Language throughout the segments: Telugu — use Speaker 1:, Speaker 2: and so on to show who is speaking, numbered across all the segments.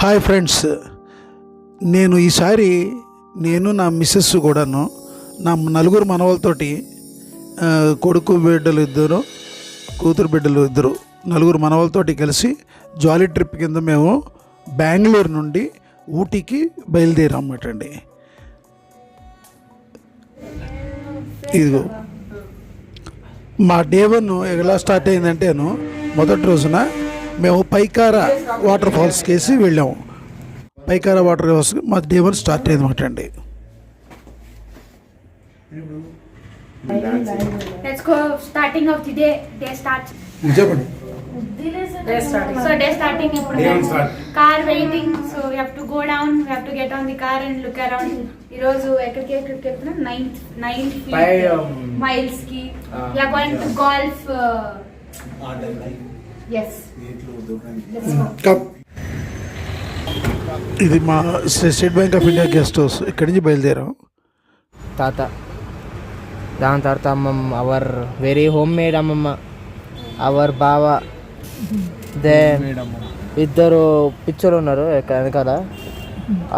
Speaker 1: హాయ్ ఫ్రెండ్స్, నేను ఈసారి నా మిస్సెస్ కూడాను నా నలుగురు మనవలతోటి కొడుకు బిడ్డలు ఇద్దరు, కూతురు బిడ్డలు ఇద్దరు, నలుగురు మనవలతోటి కలిసి జాలీ ట్రిప్ కింద మేము బెంగళూరు నుండి ఊటీకి బయలుదేరామన్నమాట అండి. ఇదిగో మా డే 1 ఎలా స్టార్ట్ అయిందంటేను, మొదటి రోజున మేము పైకారా వాటర్ ఫాల్స్కి వేసి వెళ్ళాము. పైకారా వాటర్ ఫాల్స్ మా డే 1 స్టార్ట్ అయింది అనమాట అండి.
Speaker 2: Let's go. Starting of the day. Day starts.
Speaker 1: చెప్పండి.
Speaker 2: So day starting. Car waiting. So we have to go down. We have to get on the car and look around. ఈరోజు ఎక్కడికి 9 miles కి. We are going to golf. Yes.
Speaker 1: ఇది మా state bank of India guest house. ఇక్కడి నుంచి బయలుదేరాం.
Speaker 3: తాత, దాని తర్వాత అమ్మమ్మ, అవర్ వెరీ హోమ్ మేడ్ అమ్మమ్మ, అవర్ బావ, దెన్ ఇద్దరు పిచ్చోళ్ళు ఉన్నారు వెనకాల.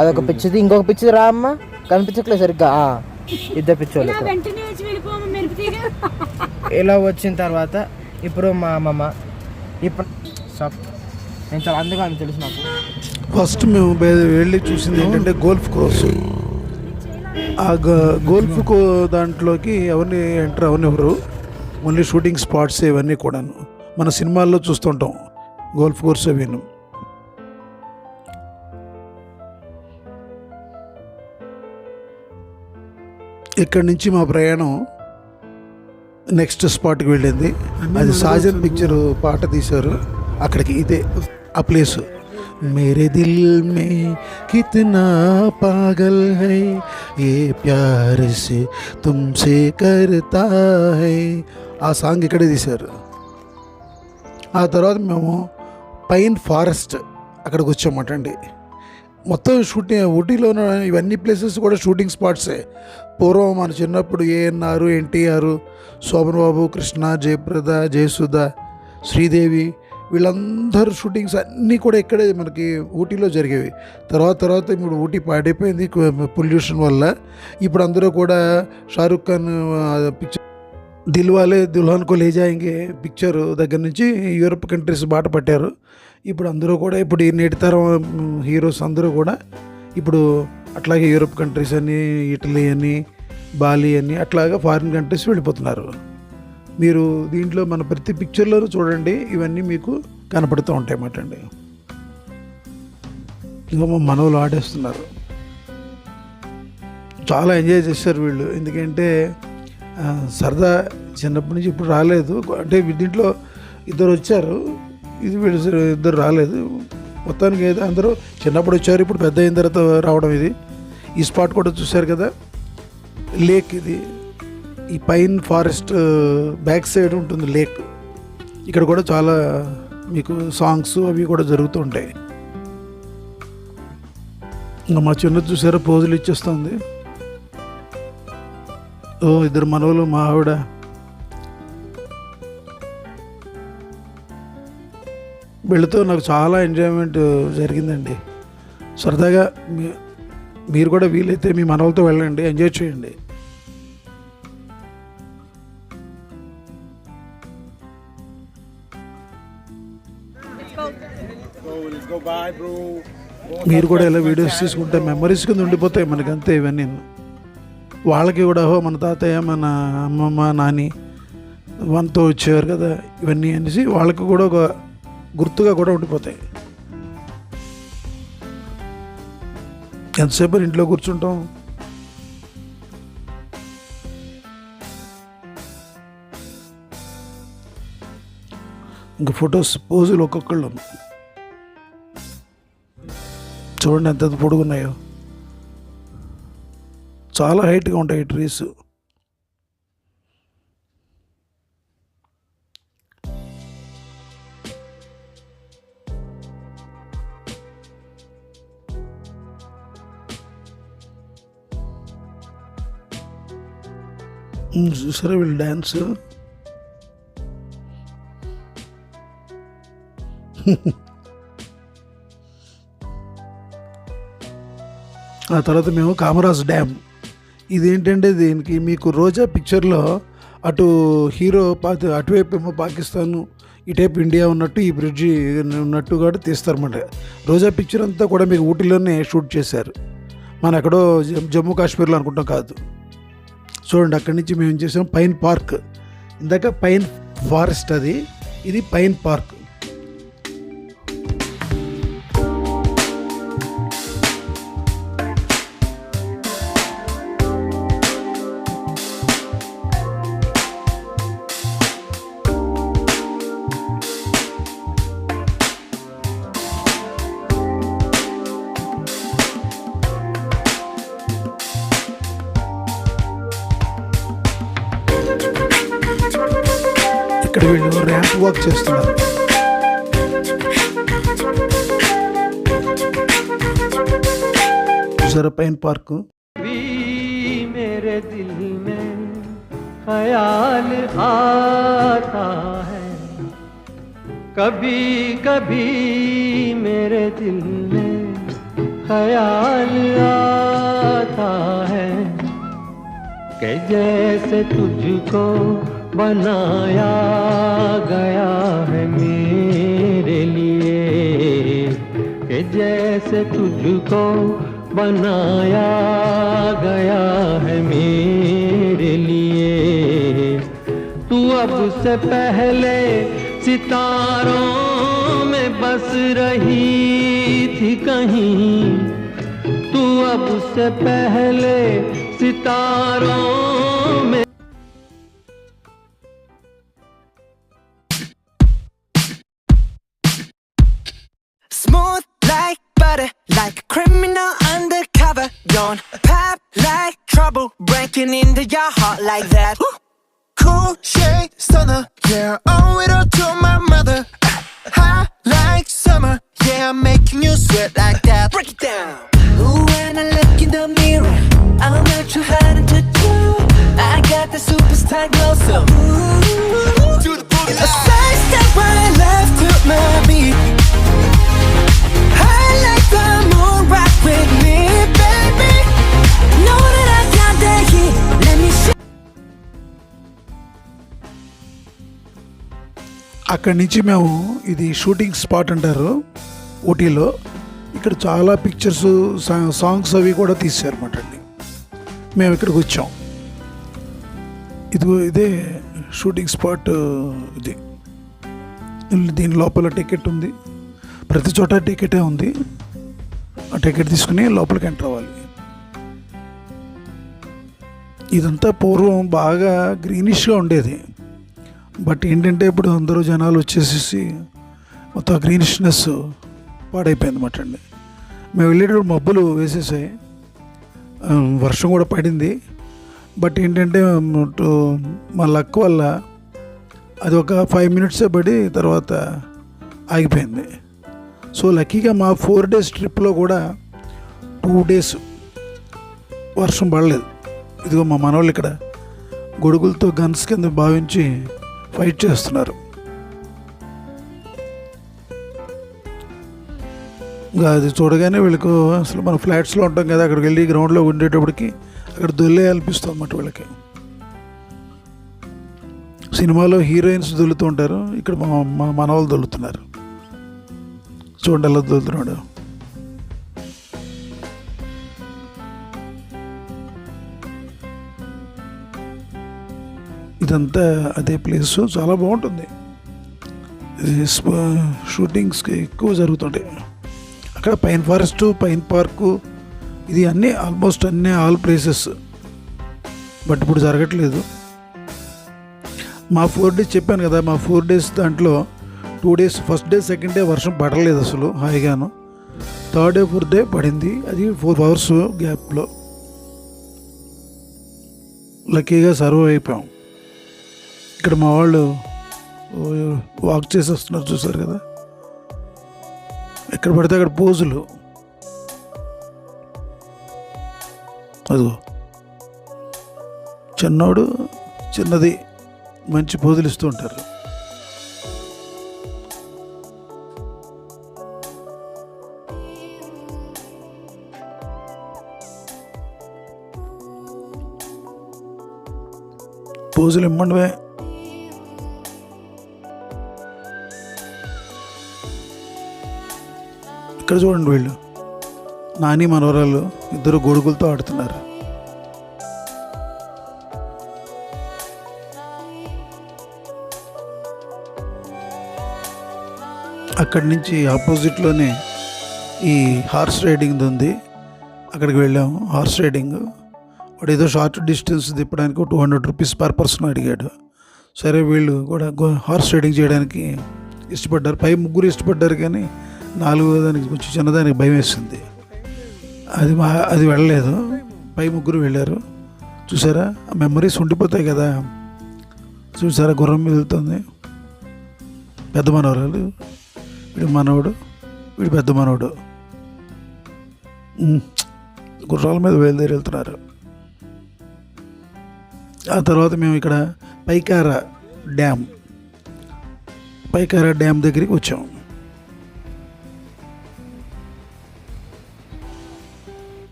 Speaker 3: అదొక పిచ్చిది, ఇంకొక పిచ్చిది రా అమ్మ, కనిపించట్లేదు సరిగ్గా. ఇద్దరు పిచ్చోళ్ళు. ఇలా వచ్చిన తర్వాత ఇప్పుడు మా అమ్మమ్మ, ఇప్పుడు నేను చాలా అందుగా అని తెలుసు నాకు.
Speaker 1: ఫస్ట్ మేము వెళ్ళి చూసింది ఏంటంటే గోల్ఫ్ కోర్స్. ఆ గోల్ఫ్ దాంట్లోకి ఎవరిని ఎంటర్ అవనివ్వరు, ఓన్లీ షూటింగ్ స్పాట్స్ ఇవన్నీ కూడాను మన సినిమాల్లో చూస్తుంటాం. గోల్ఫ్ కోర్స్ అవిను. ఇక్కడి నుంచి మా ప్రయాణం నెక్స్ట్ స్పాట్కి వెళ్ళింది. అది సాజన్ పిక్చర్ పాట తీశారు అక్కడికి. ఇదే ఆ ప్లేసు. मेरे दिल में कितना पागल है ये प्यार से तुमसे करता है. ఆ సాంగ్ ఇక్కడే తీశారు. ఆ తర్వాత మేము పైన్ ఫారెస్ట్ అక్కడికి వచ్చామట అండి. మొత్తం షూటింగ్ ఊటీలో ఇవన్నీ ప్లేసెస్ కూడా షూటింగ్ స్పాట్సే. పూర్వం మన చిన్నప్పుడు ఏఎన్ఆర్, ఎన్టీఆర్, శోభన్ బాబు, కృష్ణ, జయప్రద, జయసుధ, శ్రీదేవి వీళ్ళందరూ షూటింగ్స్ అన్నీ కూడా ఇక్కడే మనకి ఊటీలో జరిగేవి. తర్వాత ఇప్పుడు ఊటీ పాడైపోయింది పొల్యూషన్ వల్ల. ఇప్పుడు అందరూ కూడా షారుఖ్ ఖాన్ పిక్చర్ దిల్వాలే దుల్హన్ కో లే జాయేంగే పిక్చర్ దగ్గర నుంచి యూరప్ కంట్రీస్ బాట పట్టారు. ఇప్పుడు అందరూ కూడా ఇప్పుడు ఈ నేటి తరం హీరోస్ అందరూ కూడా ఇప్పుడు అట్లాగే యూరప్ కంట్రీస్ అని, ఇటలీ అని, బాలి అని అట్లాగా ఫారిన్ కంట్రీస్ వెళ్ళిపోతున్నారు. మీరు దీంట్లో మన ప్రతి పిక్చర్లోనూ చూడండి, ఇవన్నీ మీకు కనపడుతూ ఉంటాయి అన్నమాట అండి. ఇంకా మా మనవలు ఆడేస్తున్నారు. చాలా ఎంజాయ్ చేస్తారు వీళ్ళు. ఎందుకంటే సరదా చిన్నప్పటి నుంచి ఇప్పుడు రాలేదు. అంటే దీంట్లో ఇద్దరు వచ్చారు, ఇది వీళ్ళు ఇద్దరు రాలేదు. మొత్తానికి అయితే అందరూ చిన్నప్పుడు వచ్చారు, ఇప్పుడు పెద్ద అయిన తర్వాత రావడం. ఇది ఈ స్పాట్ కూడా చూశారు కదా, లేక్. ఇది ఈ పైన్ ఫారెస్ట్ బ్యాక్ సైడ్ ఉంటుంది లేక్. ఇక్కడ కూడా చాలా మీకు సాంగ్స్ అవి కూడా జరుగుతూ ఉంటాయి. ఇంకా మా చిన్న చూసారా పోజులు ఇచ్చేస్తుంది. ఇద్దరు మనవలు, మా ఆవిడ. వీళ్ళతో నాకు చాలా ఎంజాయ్మెంట్ జరిగిందండి. సరదాగా మీరు కూడా వీలైతే మీ మనవలతో వెళ్ళండి, ఎంజాయ్ చేయండి. మీరు కూడా ఇలా వీడియోస్ తీసుకుంటే మెమరీస్ కింద ఉండిపోతాయి మనకి, అంతే. ఇవన్నీ వాళ్ళకి కూడా మన తాతయ్య, మన అమ్మమ్మ, నాని మనతో వచ్చేవారు కదా, ఇవన్నీ అనేసి వాళ్ళకి కూడా ఒక గుర్తుగా కూడా ఉండిపోతాయి. ఎంతసేపు ఇంట్లో కూర్చుంటాం. ఇంకా ఫొటోస్ పోజులు ఒక్కొక్కళ్ళు చూడండి ఎంత పొడుగున్నాయో. చాలా హైట్గా ఉంటాయి ట్రీస్. చూసారా వీళ్ళు డ్యాన్స్. ఆ తర్వాత మేము కామరాజ్ డ్యామ్. ఇదేంటంటే దీనికి మీకు రోజా పిక్చర్లో అటు హీరో అటువైపు ఏమో పాకిస్తాన్, ఇటైపు ఇండియా ఉన్నట్టు ఈ బ్రిడ్జి ఉన్నట్టు కూడా తీస్తారన్నమాట. రోజా పిక్చర్ అంతా కూడా మీకు ఊటీలోనే షూట్ చేశారు. మనం ఎక్కడో జమ్మూ కాశ్మీర్లో అనుకుంటాం కాదు. చూడండి, అక్కడి నుంచి మేము ఏం చేసాం, పైన్ పార్క్. ఇందాక పైన్ ఫారెస్ట్, ఇది పైన్ పార్క్. ఇక్కడ వీళ్ళు ర్యాంప్ వాక్ చేస్తున్నారు. చూసారా పైన్ పార్క్.
Speaker 4: मेरे दिल में ख्याल आता है, कभी कभी मेरे दिल में ख्याल आता है कि जैसे तुझको बनाया गया है मेरे लिए, कि जैसे तुझको बनाया गया है मेरे लिए। तू अब से पहले सितारों में बस रही थी कहीं, तू अब से पहले सितारों में
Speaker 5: smooth like butter, like a criminal undercover. Don't pop like trouble, breaking into your heart like that. Cool shade stunner, yeah, owe it all to my mother. High like summer, yeah, I'm making you sweat like that. Break it down. Ooh, when I look in the mirror, I'm not too hard to do. I got the superstar glow, so ooh, do the boogie line. A side step right left to my beat. I like the moon, rock with me, baby. Know that I got that heat. Let me show.
Speaker 1: అక్కడి నుంచి మేము, ఇది షూటింగ్ స్పాట్ అంటారు ఊటీలో. ఇక్కడ చాలా పిక్చర్స్, సాంగ్స్ అవి కూడా తీశారన్నమాట అండి. మేము ఇక్కడికి వచ్చాం. ఇదే షూటింగ్ స్పాట్. ఇది దీని లోపల టికెట్ ఉంది, ప్రతి చోట టికెటే ఉంది. ఆ టికెట్ తీసుకుని లోపలికి ఎంటర్ అవ్వాలి. ఇదంతా పూర్వం బాగా గ్రీనిష్గా ఉండేది. బట్ ఏంటంటే ఇప్పుడు అందరూ జనాలు వచ్చేసేసి మొత్తం గ్రీనిష్నెస్ పాడైపోయింది అన్నమాట అండి. మేము వెళ్ళేటప్పుడు మబ్బులు వేసేసాయి, వర్షం కూడా పడింది. బట్ ఏంటంటే మా లక్ వల్ల అది ఒక 5 minutes పడి తర్వాత ఆగిపోయింది. సో లక్కీగా మా 4 days ట్రిప్లో కూడా 2 days వర్షం పడలేదు. ఇదిగో మా మనవాళ్ళు ఇక్కడ గొడుగులతో గన్స్ కింద భావించి ఫైట్ చేస్తున్నారు. ఇంకా అది చూడగానే వీళ్ళకు అసలు మన ఫ్లాట్స్లో ఉంటాం కదా, అక్కడికి వెళ్ళి గ్రౌండ్లో ఉండేటప్పటికి అక్కడ దొల్లేయాలనిపిస్తుంది అన్నమాట వీళ్ళకి. సినిమాలో హీరోయిన్స్ దొల్లుతూ ఉంటారు, ఇక్కడ మా మనవాళ్ళు దొల్లుతున్నారు. చూడండి ఎలా దొల్లుతున్నాడు. ఇదంతా అదే ప్లేస్, చాలా బాగుంటుంది. షూటింగ్స్కి ఎక్కువ జరుగుతుంటాయి అక్కడ. పైన్ ఫారెస్ట్, పైన్ పార్కు, ఇది అన్నీ ఆల్మోస్ట్ ఆల్ ప్లేసెస్. బట్ ఇప్పుడు జరగట్లేదు. మా 4 days చెప్పాను కదా, మా 4 days దాంట్లో 2 days, first day second day వర్షం పడలేదు అసలు, హాయిగాను. థర్డ్ డే ఫోర్త్ డే పడింది, అది 4 hours గ్యాప్లో. లక్కీగా సర్వ్ అయిపోయాం. ఇక్కడ మా వాళ్ళు వాక్ చేసి వస్తున్నారు, చూసారు కదా. ఎక్కడ పడితే అక్కడ పోజులు. అదిగో చిన్నోడు చిన్నది మంచి పోజులు ఇస్తూ ఉంటారు. పోజులు ఇమ్మండివే. ఇక్కడ చూడండి, వీళ్ళు నాని మనవరాలు ఇద్దరు గొడుగులతో ఆడుతున్నారు. అక్కడి నుంచి ఆపోజిట్లోనే ఈ హార్స్ రైడింగ్ ఉంది, అక్కడికి వెళ్ళాము. హార్స్ రైడింగ్ వాడు ఏదో షార్ట్ డిస్టెన్స్ తిప్పడానికి 200 రూపీస్ పర్ పర్సన్ అడిగాడు. సరే వీళ్ళు కూడా హార్స్ రైడింగ్ చేయడానికి ఇష్టపడ్డారు. పై ముగ్గురు ఇష్టపడ్డారు, కానీ నాలుగో దానికి కొంచెం చిన్నదానికి భయం వేసింది. అది వెళ్ళలేదు. పై ముగ్గురు వెళ్ళారు. చూసారా, ఆ మెమరీస్ ఉండిపోతాయి కదా. చూసారా, గుర్రం మీద వెళ్తుంది పెద్ద మనవరాలు, వీడు మనవడు, వీడు పెద్ద మనవడు గుర్రాల మీద బయలుదేరి వెళ్తున్నారు. ఆ తర్వాత మేము ఇక్కడ పైకారా డ్యామ్ దగ్గరికి వచ్చాము.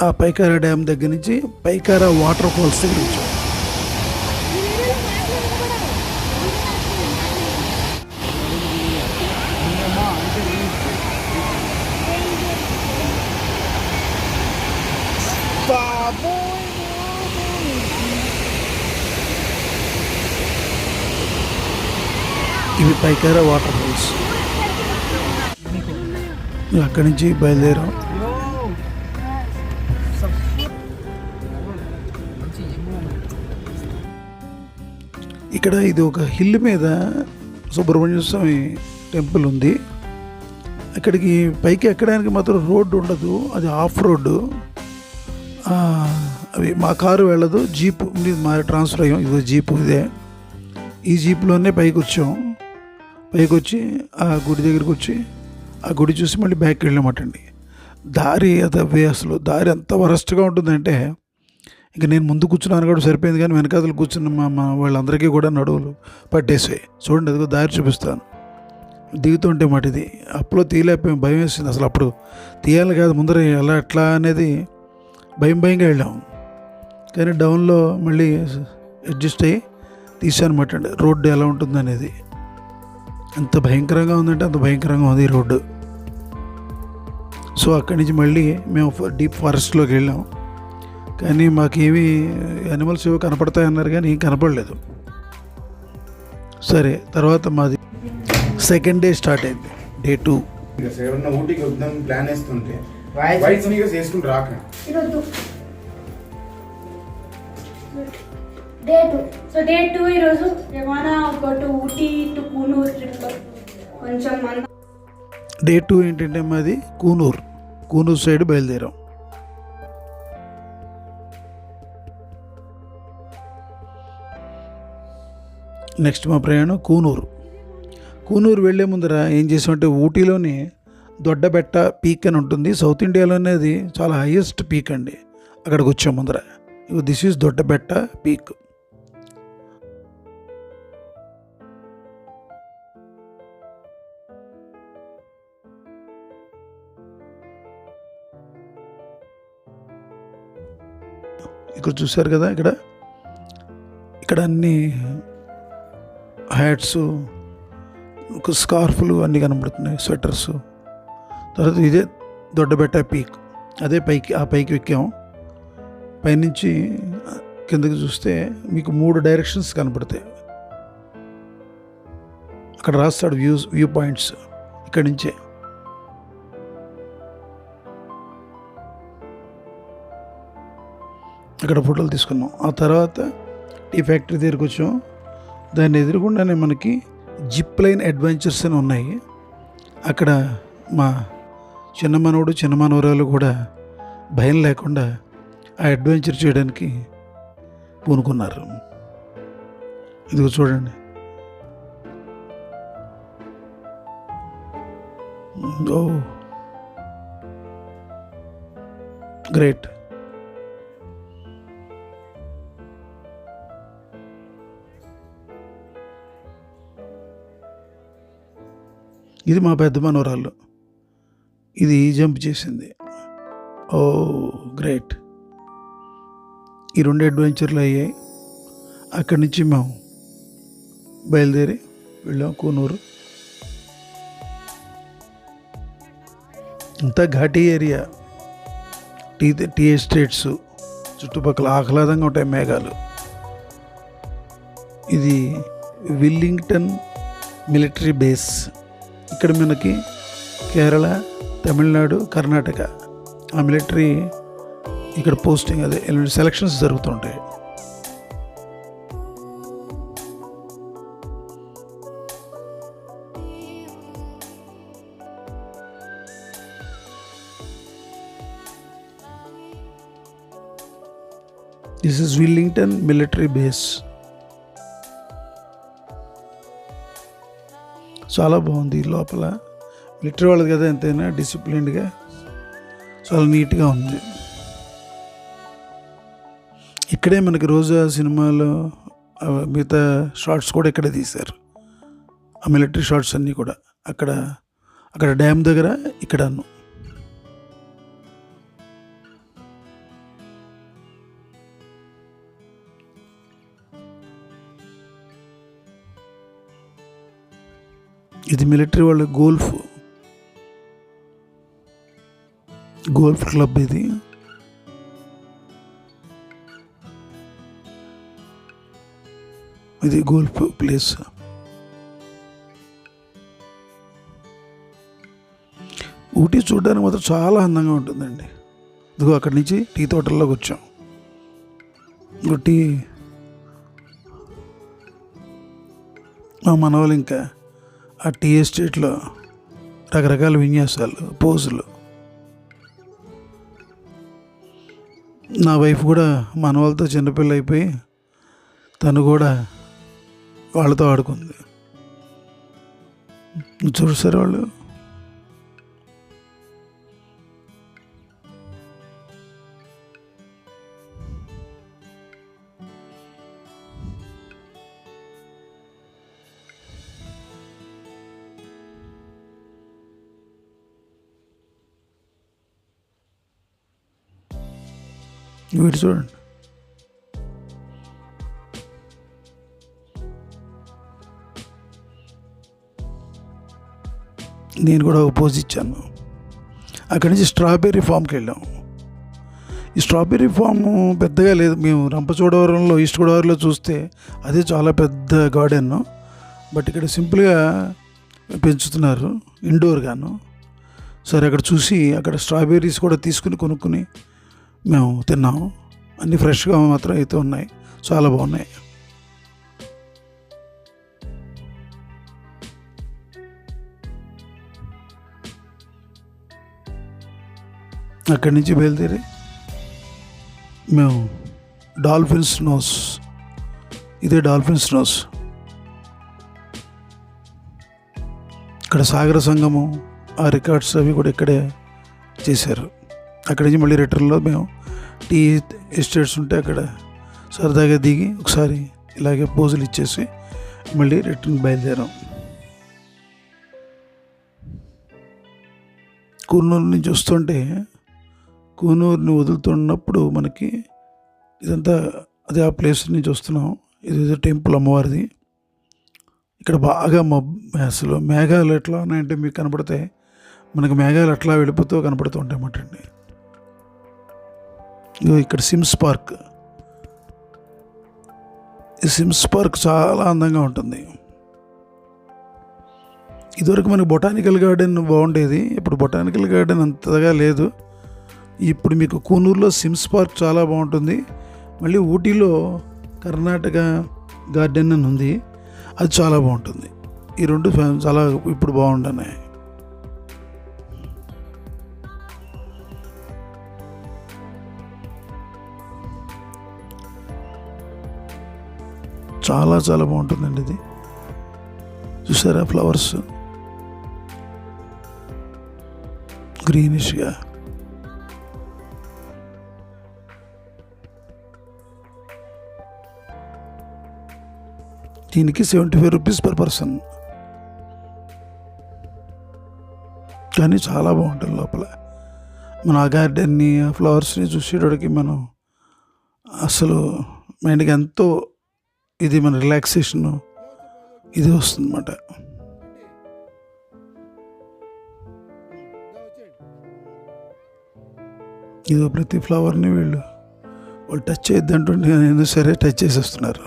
Speaker 1: ఆ పైకారా డ్యామ్ దగ్గర నుంచి పైకారా వాటర్ ఫాల్స్ దగ్గర వచ్చాం. ఇవి పైకారా వాటర్ ఫాల్స్. అక్కడి నుంచి బయలుదేరాం. ఇక్కడ ఇది ఒక హిల్ మీద సుబ్రహ్మణ్య స్వామి టెంపుల్ ఉంది. అక్కడికి పైకి ఎక్కడానికి మాత్రం రోడ్డు ఉండదు, అది ఆఫ్ రోడ్డు. అవి మా కారు వెళ్ళదు, జీపు మా ట్రాన్స్ఫర్ అయ్యాం. ఇదో జీపు, ఇదే ఈ జీపులోనే పైకి వచ్చాం. పైకి వచ్చి ఆ గుడి దగ్గరికి వచ్చి ఆ గుడి చూసి మళ్ళీ బ్యాక్కి వెళ్ళామటండి. దారి అసలు దారి ఎంత వరస్ట్గా ఉంటుందంటే, ఇంకా నేను ముందు కూర్చున్నాను కూడా సరిపోయింది, కానీ వెనకాతలు కూర్చున్న మా వాళ్ళందరికీ కూడా నడువులు పట్టేసాయి. చూడండి, అదిగో దారి చూపిస్తాను. దిగుతుంటే మాట ఇది అప్పులో తీయలేకపోయాం, భయం వేసింది. అసలు అప్పుడు తీయాలి కాదు, ముందర ఎలా ఎట్లా అనేది భయంగా వెళ్ళాం. కానీ డౌన్లో మళ్ళీ అడ్జస్ట్ అయ్యి తీసానమాట అండి రోడ్డు ఎలా ఉంటుంది అనేది. ఎంత భయంకరంగా ఉందంటే అంత భయంకరంగా ఉంది ఈ రోడ్డు. సో అక్కడి నుంచి మళ్ళీ మేము డీప్ ఫారెస్ట్లోకి వెళ్ళాం. కానీ మాకేమీ యానిమల్స్ ఏవో కనపడతాయన్నారు, కానీ ఏం కనపడలేదు. సరే, తర్వాత మాది సెకండ్ డే స్టార్ట్ అయింది, డే 2.
Speaker 6: ఊటీకి వద్దాం ప్లాన్ వేస్తుంటే వైట్ స్నీకర్స్ వేసుకుంటూ రాక
Speaker 2: డే 2. సో డే 2 ఈరోజు ఏమైనా ఒక ఊటీ టు కూనూరు ట్రిప్. కొంచెం
Speaker 1: డే 2 ఏంటంటే మాది కూనూరు సైడ్ బయలుదేరాం. నెక్స్ట్ మా ప్రయాణం కూనూరు వెళ్ళే ముందర ఏం చేసామంటే, ఊటీలోని దొడ్డబెట్ట పీక్ అని ఉంటుంది, సౌత్ ఇండియాలోనే అది చాలా హైయెస్ట్ పీక్ అండి. అక్కడికి వచ్చాం ముందర. This is Doddabetta peak. ఇక్కడ చూసారు కదా, ఇక్కడ అన్ని హ్యాట్స్, స్కార్ఫ్లు అన్నీ కనబడుతున్నాయి, స్వెటర్స్. తర్వాత ఇదే దొడ్డబెట్ట పీక్, అదే ఆ పైకి ఎక్కాము. పైనుంచి కిందకి చూస్తే మీకు 3 డైరెక్షన్స్ కనపడతాయి. అక్కడ రాస్తాడు వ్యూ పాయింట్స్. ఇక్కడి నుంచే అక్కడ ఫోటోలు తీసుకున్నాం. ఆ తర్వాత టీ ఫ్యాక్టరీ దగ్గరికి వచ్చాం. దాన్ని ఎదురుకుండానే మనకి జిప్ లైన్ అడ్వెంచర్స్ అని ఉన్నాయి. అక్కడ మా చిన్న మనవరాలు కూడా భయం లేకుండా ఆ అడ్వెంచర్ చేయడానికి పూనుకున్నారు. ఇదిగో చూడండి, ఓ గ్రేట్. ఇది మా పెద్ద మనవరాలు, ఇది జంప్ చేసింది. ఓ గ్రేట్. ఈ 2 అడ్వెంచర్లు అయ్యాయి. అక్కడి నుంచి మేము బయలుదేరి వెళ్ళాం కూనూరు. అంతా ఘాటీ ఏరియా, టీ ఎస్టేట్స్, చుట్టుపక్కల ఆహ్లాదంగా ఉంటాయి మేఘాలు. ఇది విల్లింగ్టన్ మిలిటరీ బేస్. ఇక్కడ మనకి కేరళ, తమిళనాడు, కర్ణాటక ఆ మిలిటరీ ఇక్కడ పోస్టింగ్, అదే సెలక్షన్స్ జరుగుతుంటాయి. This is Willingdon military base. చాలా బాగుంది. లోపల మిలిటరీ వాళ్ళది కదా, ఎంతైనా డిసిప్లిన్డ్గా చాలా నీట్గా ఉంది. ఇక్కడే మనకి రోజా సినిమాలో మిగతా షార్ట్స్ కూడా ఇక్కడే తీశారు. ఆ మిలిటరీ షార్ట్స్ అన్నీ కూడా అక్కడ డ్యామ్ దగ్గర ఇక్కడను. ఇది మిలిటరీ వాళ్ళ గోల్ఫ్ క్లబ్. ఇది గోల్ఫ్ ప్లేస్. ఊటీ చూడడానికి మాత్రం చాలా అందంగా ఉంటుందండి. ఇదిగో అక్కడి నుంచి టీ తోటల్లోకి వచ్చాం. మా మనవాళ్ళు ఇంకా ఆ టీ ఎస్టేట్లో రకరకాల విన్యాసాలు, పోజులు. నా వైఫ్ కూడా మనవాళ్ళతో చిన్నపిల్ల అయిపోయి తను కూడా వాళ్ళతో ఆడుకుంది. చూసారు వాళ్ళు. వీడు చూడండి. నేను కూడా ఒక పోజ్ ఇచ్చాను. అక్కడి నుంచి స్ట్రాబెర్రీ ఫామ్కి వెళ్ళాం. ఈ స్ట్రాబెర్రీ ఫామ్ పెద్దగా లేదు. మేము రంపచోడవరంలో, ఈస్ట్ గోదావరిలో చూస్తే అదే చాలా పెద్ద గార్డెన్. బట్ ఇక్కడ సింపుల్గా పెంచుతున్నారు ఇండోర్గాను. సరే అక్కడ చూసి అక్కడ స్ట్రాబెర్రీస్ కూడా కొనుక్కుని మేము తిన్నాము. అన్నీ ఫ్రెష్గా మాత్రం అయితే ఉన్నాయి, చాలా బాగున్నాయి. అక్కడి నుంచి బయలుదేరి మేము డాల్ఫిన్స్ నోస్, ఇదే డాల్ఫిన్స్ నోస్. ఇక్కడ సాగర సంగమం, ఆ రికార్డ్స్ అవి కూడా ఇక్కడే చేశారు. అక్కడి నుంచి మళ్ళీ రిటర్న్లో మేము టీ ఎస్టేట్స్ ఉంటే అక్కడ సరదాగా దిగి ఒకసారి ఇలాగే పోజులు ఇచ్చేసి మళ్ళీ రిటర్న్ బయలుదేరాం. కూనూరు నుంచి వస్తుంటే, కూనూరుని వదులుతున్నప్పుడు మనకి ఇదంతా అదే ఆ ప్లేస్ నుంచి వస్తున్నాం. ఇదేదో టెంపుల్ అమ్మవారిది. ఇక్కడ బాగా అసలు మేఘాలు ఎట్లా ఉన్నాయంటే మీకు కనపడతాయి. మనకు మేఘాలు అట్లా వెళ్ళిపోతూ కనపడుతూ ఉంటాయి అన్నమాట అండి. ఇక్కడ సిమ్స్ పార్క్. ఈ సిమ్స్ పార్క్ చాలా అందంగా ఉంటుంది. ఇదివరకు మనకి బొటానికల్ గార్డెన్ బాగుండేది. ఇప్పుడు బొటానికల్ గార్డెన్ అంతగా లేదు. ఇప్పుడు మీకు కూనూరులో సిమ్స్ పార్క్ చాలా బాగుంటుంది. మళ్ళీ ఊటీలో కర్ణాటక గార్డెన్ అని ఉంది, అది చాలా బాగుంటుంది. ఈ రెండు చాలా ఇప్పుడు బాగుంటున్నాయి. చాలా చాలా బాగుంటుందండి ఇది. చూసారా ఫ్లవర్స్ గ్రీనిష్గా. దీనికి 75 రూపీస్ పర్ పర్సన్. కానీ చాలా బాగుంటుంది లోపల. మనం ఆ గార్డెన్ని, ఆ ఫ్లవర్స్ని చూసేటోడికి మనం అసలు మైండ్కి ఎంతో ఇది మన రిలాక్సేషన్ ఇది వస్తుందన్నమాట. ఇదో ప్రతి ఫ్లవర్ని వాళ్ళు టచ్ చేయొద్దంటుంటే నేను సరే టచ్ చేసేస్తున్నారు.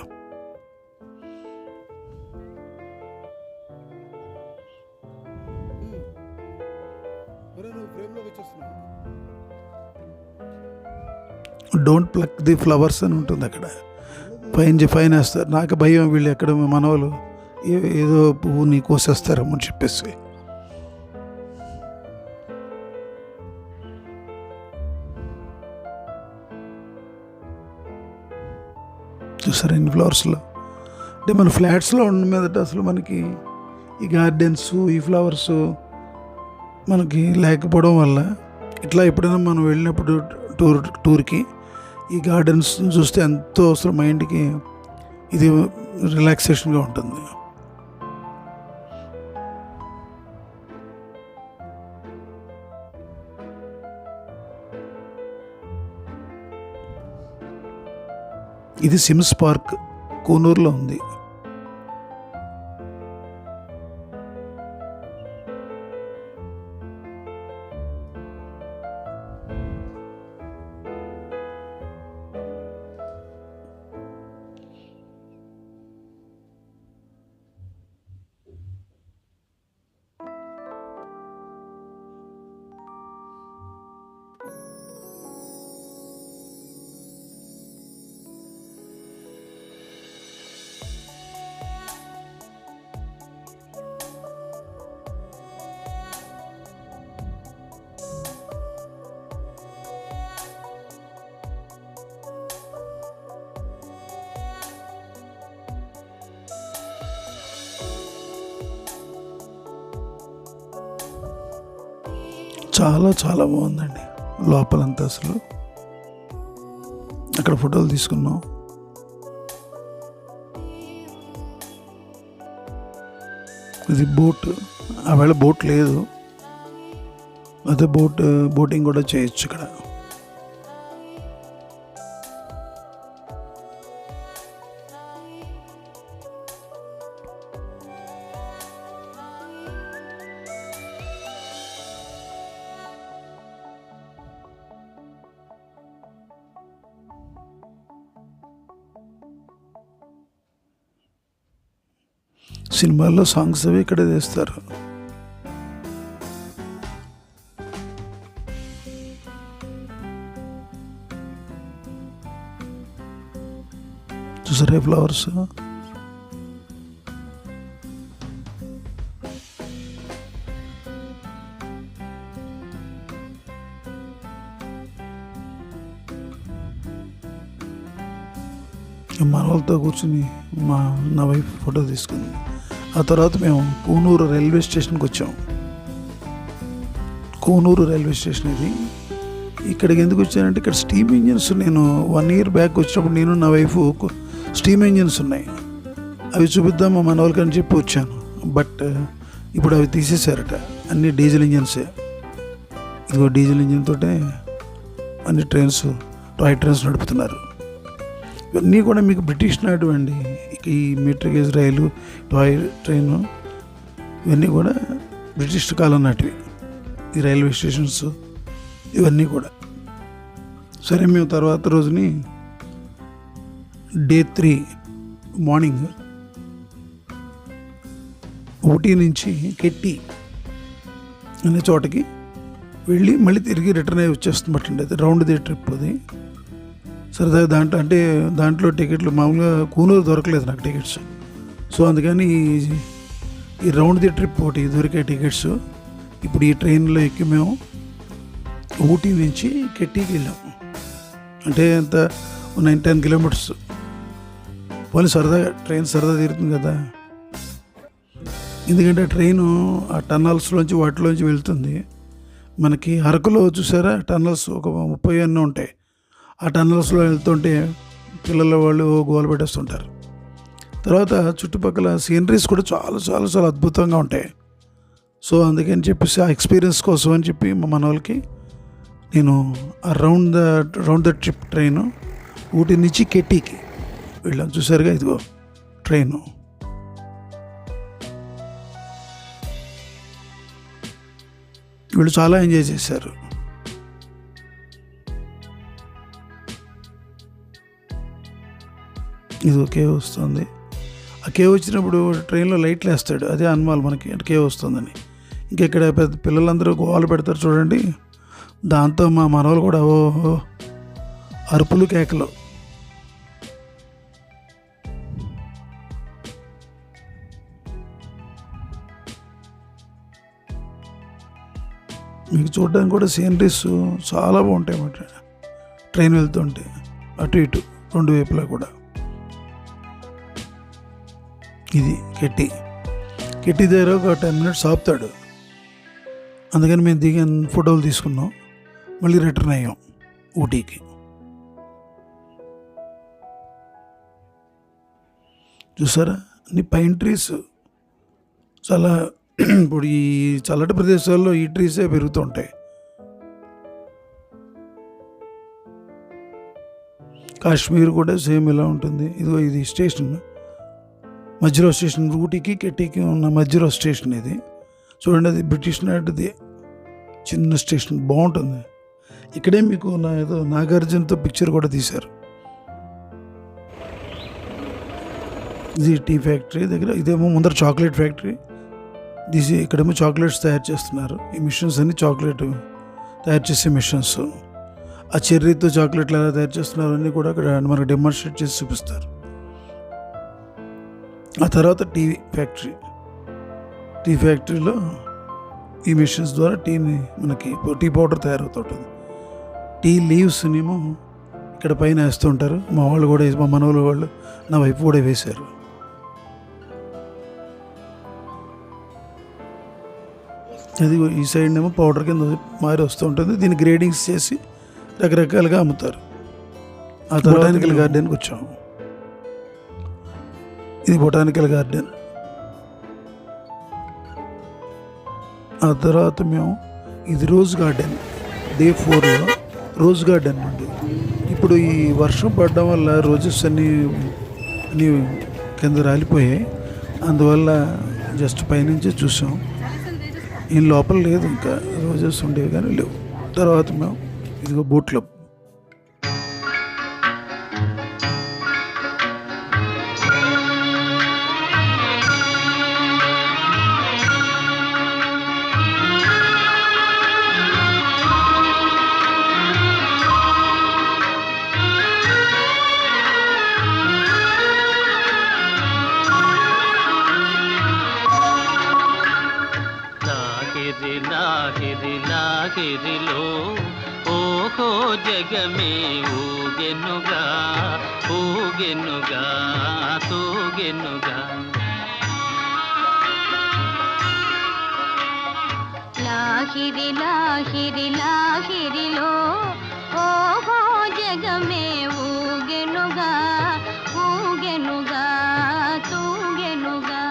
Speaker 1: డోంట్ ప్లక్ ది ఫ్లవర్స్ అని ఉంటుంది అక్కడ, ఫైన్ వేస్తారు. నాకు భయం వీళ్ళు ఎక్కడ మనవాళ్ళు ఏదో పువ్వుని కోసేస్తారేమో అని చెప్పేసి. చూసారా ఇన్ని ఫ్లవర్స్లో, అంటే మన ఫ్లాట్స్లో ఉన్న మీదట అసలు మనకి ఈ గార్డెన్స్, ఈ ఫ్లవర్స్ మనకి లేకపోవడం వల్ల ఇట్లా ఎప్పుడైనా మనం వెళ్ళినప్పుడు టూర్కి ఈ గార్డెన్స్ చూస్తే ఎంతో అసలు మైండ్కి ఇది రిలాక్సేషన్గా ఉంటుంది. ఇది సిమ్స్ పార్క్ కోనూరులో ఉంది. చాలా చాలా బాగుందండి లోపలంతా. అసలు అక్కడ ఫోటోలు తీసుకున్నాం. ఇది బోట్, ఆవేళ బోట్ లేదు, అదే బోటింగ్ కూడా చేయొచ్చు ఇక్కడ. సినిమాల్లో సాంగ్స్ అవి ఇక్కడే తీస్తారు. చూసారా ఫ్లవర్స్, మన వాళ్ళతో కూర్చుని నా వైఫ్ ఫోటో తీసుకుంది. ఆ తర్వాత మేము కోనూరు రైల్వే స్టేషన్కి వచ్చాం. కోనూరు రైల్వే స్టేషన్ ఇది. ఇక్కడికి ఎందుకు వచ్చానంటే ఇక్కడ స్టీమ్ ఇంజిన్స్, నేను 1 year బ్యాక్ వచ్చినప్పుడు నేను నా వైఫ్ స్టీమ్ ఇంజిన్స్ ఉన్నాయి అవి చూపిద్దాం మా మనవాళ్ళకి అని చెప్పి వచ్చాను. బట్ ఇప్పుడు అవి తీసేశారట, అన్ని డీజిల్ ఇంజిన్సే. ఇదిగో డీజిల్ ఇంజిన్ తోటే అన్ని ట్రైన్స్, టాయ్ ట్రైన్స్ నడుపుతున్నారు. ఇవన్నీ కూడా మీకు బ్రిటిష్ నాటు అండి. ఈ మీటర్ గేజ్ రైలు, టాయ్ ట్రైను ఇవన్నీ కూడా బ్రిటిష్ కాలం నాటివి. ఈ రైల్వే స్టేషన్స్ ఇవన్నీ కూడా. సరే మేము తర్వాత రోజుని డే 3 మార్నింగ్ ఊటీ నుంచి కెట్టి అనే చోటకి వెళ్ళి మళ్ళీ తిరిగి రిటర్న్ అయ్యి వచ్చేస్తున్నట్టండి. అది రౌండ్ ది ట్రిప్. అది సరదాగా దాంట్లో టికెట్లు మామూలుగా కోనూరు దొరకలేదు నాకు టికెట్స్. సో అందుకని ఈ రౌండ్ ది ట్రిప్ ఒకటి దొరికే టికెట్స్. ఇప్పుడు ఈ ట్రైన్లో ఎక్కి మేము ఊటీ నుంచి కెట్టికి వెళ్ళాం. అంటే ఎంత 9-10 kilometers. పోనీ సరదాగా ట్రైన్ సరదా తీరుతుంది కదా, ఎందుకంటే ట్రైను ఆ టన్నల్స్లోంచి వాటిలోంచి వెళ్తుంది. మనకి అరకులో చూసారా టన్నల్స్ ఒక 30 అన్నీ ఉంటాయి. ఆ టన్నల్స్లో వెళ్తుంటే పిల్లల వాళ్ళు గోల పెట్టేస్తుంటారు. తర్వాత చుట్టుపక్కల సీనరీస్ కూడా చాలా చాలా చాలా అద్భుతంగా ఉంటాయి. సో అందుకని చెప్పేసి ఆ ఎక్స్పీరియన్స్ కోసం అని చెప్పి మా మనోళ్ళకి నేను ఆ round the trip train Ooty నుంచి కెట్టీకి వెళ్ళాం. చూసారుగా ఇదిగో ట్రైను. వీళ్ళు చాలా ఎంజాయ్ చేశారు. ఇది కేవ్ వస్తుంది. ఆ కేవ్ వచ్చినప్పుడు ట్రైన్లో లైట్లు వేస్తాడు, అదే అనుమానం మనకి కేవ్ వస్తుందని. ఇంకెక్కడ పెద్ద పిల్లలందరూ గోవాలు పెడతారు చూడండి, దాంతో మా మనవలు కూడా ఓహో అరుపులు కేకలు. మీకు చూడడానికి కూడా సీనరీస్ చాలా బాగుంటాయి అన్నమాట. ట్రైన్ వెళ్తుంటే అటు ఇటు రెండు వైపులా కూడా. ఇది కెట్టి దగ్గర ఒక 10 minutes ఆపుతాడు. అందుకని మేము దిగిన ఫోటోలు తీసుకున్నాం, మళ్ళీ రిటర్న్ అయ్యాం ఊటీకి. చూసారా అన్ని పైన్ ట్రీస్. చాలా ఇప్పుడు ఈ చల్లటి ప్రదేశాల్లో ఈ ట్రీసే పెరుగుతుంటాయి. కాశ్మీర్ కూడా సేమ్ ఇలా ఉంటుంది. ఇదిగో ఇది స్టేషన్, మధ్యలో స్టేషన్, ఊటీకి కెట్టీకి ఉన్న మధ్యలో స్టేషన్ ఇది. చూడండి, అది బ్రిటిష్ నాటిది చిన్న స్టేషన్, బాగుంటుంది. ఇక్కడే మీకు ఏదో నాగార్జునతో పిక్చర్ కూడా తీశారు. ఇది టీ ఫ్యాక్టరీ దగ్గర, ఇదేమో ముందర చాక్లెట్ ఫ్యాక్టరీ. ఇక్కడేమో చాక్లెట్స్ తయారు చేస్తున్నారు. ఈ మిషన్స్ అన్ని చాక్లెట్ తయారు చేసే మిషన్స్. ఆ చెర్రీతో చాక్లెట్లు ఎలా తయారు చేస్తున్నారు అన్నీ కూడా అక్కడ మనకు డెమాన్స్ట్రేట్ చేసి చూపిస్తారు. ఆ తర్వాత టీ ఫ్యాక్టరీలో ఈ మిషన్స్ ద్వారా టీని మనకి టీ పౌడర్ తయారవుతుంటుంది. టీ లీవ్స్నేమో ఇక్కడ పైన వేస్తూ ఉంటారు. మా వాళ్ళు కూడా, మా మనవాళ్ళు వాళ్ళు నా వైపు కూడా వేశారు. అది ఈ సైడ్ ఏమో పౌడర్ కింద మారి వస్తూ ఉంటుంది. దీన్ని గ్రేడింగ్స్ చేసి రకరకాలుగా అమ్ముతారు. ఆ తర్వాత బొటానికల్ గార్డెన్కి వచ్చాము. ఇది బొటానికల్ గార్డెన్. ఆ తర్వాత మేము ఇది రోజ్ గార్డెన్, డే 4లో రోజ్ గార్డెన్ అండి. ఇప్పుడు ఈ వర్షం పడడం వల్ల రోజెస్ అన్నీ కింద రాలిపోయాయి. అందువల్ల జస్ట్ పైనుంచి చూసాం. ఈ లోపల లేదు, ఇంకా రోజెస్ ఉండేవి కానీ లేవు. తర్వాత మేము ఇదిగో బోట్ క్లబ్.
Speaker 4: లాహిరిలో ఓహో జగమే ఊగెనుగా ఊగెనుగా తూగెనుగా.
Speaker 7: లాహిరిలో ఓహో జగమే ఊగెనుగా ఊగెనుగా తూగెనుగా.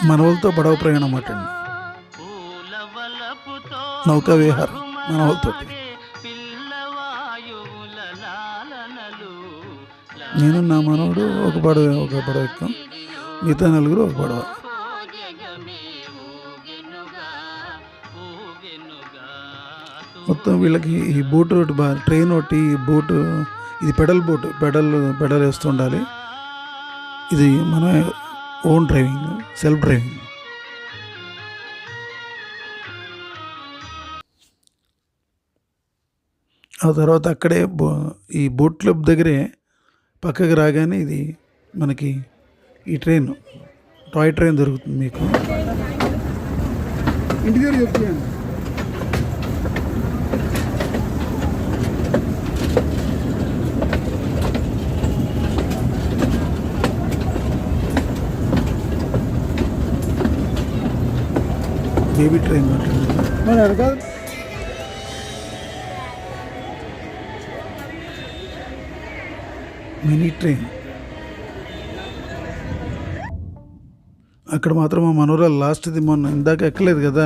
Speaker 1: మనవలతో పడవ ప్రయాణం అటండి, నౌకా విహారం మనవలతో. నేను నా మనవడు ఒక పడవ ఎక్కాం, మిగతా నలుగురు ఒక పడవ. మొత్తం వీళ్ళకి ఈ బోట్ ఒకటి ట్రైన్ ఒకటి, ఈ బోటు ఇది పెడల్ వేస్తూ ఉండాలి. ఇది మన ఓన్ డ్రైవింగ్, సెల్ఫ్ డ్రైవింగ్. ఆ తర్వాత అక్కడే ఈ బోట్ క్లబ్ దగ్గరే పక్కకి రాగానే ఇది మనకి ఈ ట్రైన్ టాయ్ ట్రైన్ దొరుకుతుంది మీకు. ఇంటి దగ్గర చెప్తాను. బేబీ ట్రైన్ మరి అనగా మినీ ట్రైన్. అక్కడ మాత్రం మా మనోరాలు లాస్ట్ది మొన్న ఇందాక ఎక్కలేదు కదా,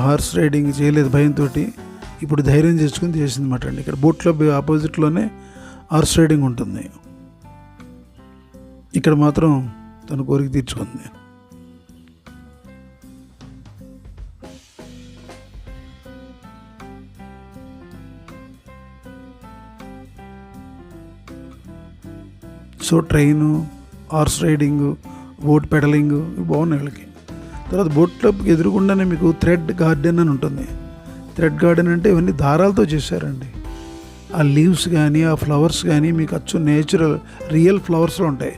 Speaker 1: హార్స్ రైడింగ్ చేయలేదు భయంతో, ఇప్పుడు ధైర్యం చేసుకుని చేసింది అన్నమాట అండి. ఇక్కడ బోట్ క్లబ్ ఆపోజిట్లోనే హార్స్ రైడింగ్ ఉంటుంది. ఇక్కడ మాత్రం తన కోరిక తీర్చుకుంది. So train, horse riding, boat pedaling బాగున్నాయి వీళ్ళకి. తర్వాత బోట్ క్లబ్కి ఎదురుగుండానే మీకు థ్రెడ్ గార్డెన్ అని ఉంటుంది. థ్రెడ్ గార్డెన్ అంటే ఇవన్నీ దారాలతో చేశారండి. ఆ లీవ్స్ కానీ ఆ ఫ్లవర్స్ కానీ మీకు అచ్చు నేచురల్ రియల్ ఫ్లవర్స్లో ఉంటాయి,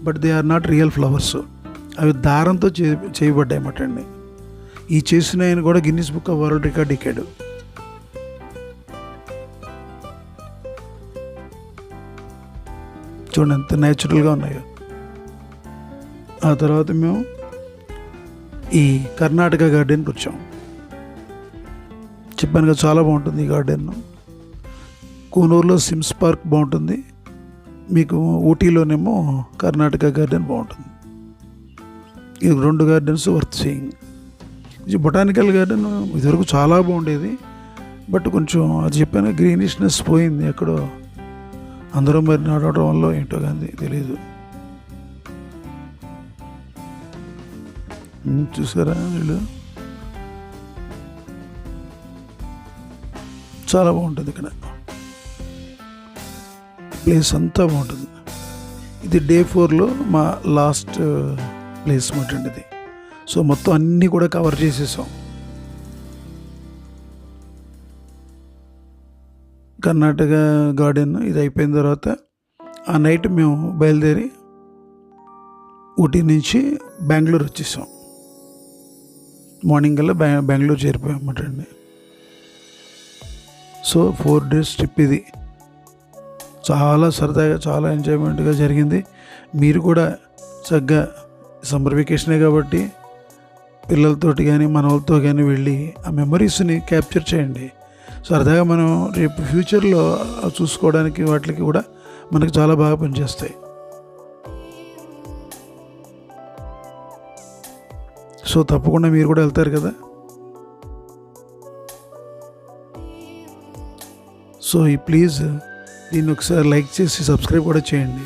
Speaker 1: but they are not real flowers. అవి దారంతో చేయబడ్డాయి అన్నమాట అండి. ఈ చేసిన ఆయన కూడా Guinness book of world record ఎక్కాడు. చూడండి ఎంత న్యాచురల్గా ఉన్నాయో. ఆ తర్వాత మేము ఈ కర్ణాటక గార్డెన్కి వచ్చాం. చెప్పాను కదా చాలా బాగుంటుంది ఈ గార్డెన్. కూనూరులో సిమ్స్ పార్క్ బాగుంటుంది, మీకు ఊటీలోనేమో కర్ణాటక గార్డెన్ బాగుంటుంది. ఇది 2 గార్డెన్స్ వర్త్ సీయింగ్. ఇది బొటానికల్ గార్డెన్ ఇదివరకు చాలా బాగుండేది, బట్ కొంచెం అది చెప్పాను గ్రీనిష్నెస్ పోయింది ఎక్కడో. అందరూ మరి నడవడం వల్ల ఏంటో కానీ తెలీదు. చూసారా వీళ్ళు చాలా బాగుంటుంది ఇక్కడ ప్లేస్ అంతా బాగుంటుంది. ఇది డే 4లో మా లాస్ట్ ప్లేస్ మాట అండి ఇది. సో మొత్తం అన్నీ కూడా కవర్ చేసేసాం. కర్ణాటక గార్డెన్ ఇది అయిపోయిన తర్వాత ఆ నైట్ మేము బయలుదేరి ఊటీ నుంచి బెంగళూరు వచ్చేసాం. మార్నింగ్ కల్లా బెంగళూరు చేరిపోయాం అన్నమాట అండి. సో 4 days ట్రిప్ ఇది. చాలా సరదాగా చాలా ఎంజాయ్మెంట్గా జరిగింది. మీరు కూడా చక్కగా సమ్మర్ వెకేషనే కాబట్టి పిల్లలతోటి కానీ మనవలతో కానీ వెళ్ళి ఆ మెమరీస్ని క్యాప్చర్ చేయండి. సరదాగా మనం రేపు ఫ్యూచర్లో చూసుకోవడానికి వాటికి కూడా మనకు చాలా బాగా పనిచేస్తాయి. సో తప్పకుండా మీరు కూడా వెళ్తారు కదా. సో ప్లీజ్ దీన్ని ఒకసారి లైక్ చేసి సబ్స్క్రైబ్ కూడా చేయండి.